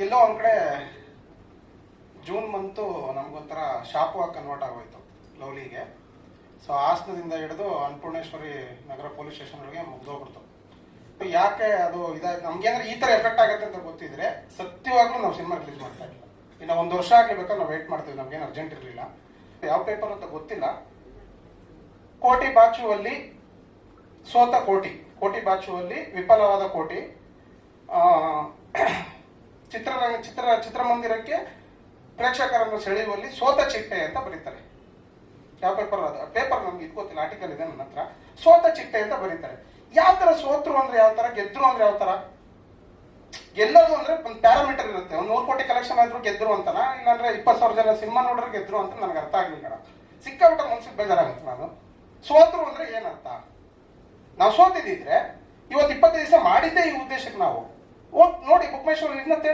ಎಲ್ಲೋ ಒಂದ್ ಕಡೆ June month ನಮ್ಗೊಂಥರ ಶಾಪವಾಗಿ convert ಆಗೋಯ್ತು ಲವ್ಲಿಗೆ. ಸೊ ಹಾಸನದಿಂದ ಹಿಡಿದು ಅನ್ನಪೂರ್ಣೇಶ್ವರಿ ನಗರ ಪೊಲೀಸ್ ಸ್ಟೇಷನ್ಗಳಿಗೆ ಮುಗ್ದೋಗ್ಬಿಡ್ತು. ಯಾಕೆ ಅದು ಇದಾಯ್ತು ನಮ್ಗೆ ಅಂದ್ರೆ ಈ ತರ ಎಫೆಕ್ಟ್ ಆಗುತ್ತೆ ಅಂತ ಗೊತ್ತಿದ್ರೆ ಸತ್ಯವಾಗ್ಲೂ ನಾವು ಸಿನಿಮಾ ರಿಲೀಸ್ ಮಾಡ್ತಾ ಇಲ್ಲ. ಇನ್ನು 1 ವರ್ಷ ಆಗ್ಲೇಬೇಕಾದ್ರೆ ನಾವು ವೇಟ್ ಮಾಡ್ತೀವಿ, ನಮ್ಗೇನು ಅರ್ಜೆಂಟ್ ಇರಲಿಲ್ಲ. ಯಾವ ಪೇಪರ್ ಅಂತ ಗೊತ್ತಿಲ್ಲ. ಕೋಟಿ ಬಾಚುವಲ್ಲಿ ಸೋತ ಕೋಟಿ, ಕೋಟಿ ಬಾಚುವಲ್ಲಿ ವಿಫಲವಾದ ಕೋಟಿ, ಚಿತ್ರಮಂದಿರಕ್ಕೆ ಪ್ರೇಕ್ಷಕರನ್ನು ಸೆಳೆಯುವಲ್ಲಿ ಸೋತ ಚಿಟ್ಟೆ ಅಂತ ಬರೀತಾರೆ. ಯಾವ ಪೇಪರ್ ಅದು? ಪೇಪರ್ ನಮ್ಗೆ ಇದು ಗೊತ್ತಿಲ್ಲ, ಆರ್ಟಿಕಲ್ ಇದೆ ನನ್ನ ಹತ್ರ. ಸೋತ ಚಿಟ್ಟೆ ಅಂತ ಬರೀತಾರೆ. ಯಾವ ತರ ಸೋತ್ರು ಅಂದ್ರೆ ಯಾವ ತರ, ಗೆದ್ರು ಅಂದ್ರೆ ಯಾವ ತರ? ಗೆಲ್ಲೋದು ಅಂದ್ರೆ ಒಂದು ಪ್ಯಾರಾಮೀಟರ್ ಇರುತ್ತೆ. 100 ಕೋಟಿ ಕಲೆಕ್ಷನ್ ಆದ್ರೂ ಗೆದ್ರು ಅಂತನ, ಇಲ್ಲಾಂದ್ರೆ 20,000 ಜನ ಸಿನಿಮಾ ನೋಡ್ರೆ ಗೆದ್ರು ಅಂತ ನನಗೆ ಅರ್ಥ ಆಗ್ಲಿಲ್ಲ. ಸಿಕ್ಕಾಬಿಟ್ಟ ಮನ್ಸಿಗೆ ಬೇಜಾರಾಗುತ್ತೆ. ನಾನು ಸೋತ್ರು ಅಂದ್ರೆ ಏನರ್ಥ? ನಾವು ಸೋತಿದ್ರೆ ಇವತ್ತು 20 ದಿವಸ ಮಾಡಿದ್ದೇ ಈ ಉದ್ದೇಶಕ್ಕೆ. ನಾವು ನೋಡಿ ಬುಕ್ ಮೈ ಶೋ ಥಿಯೇಟರ್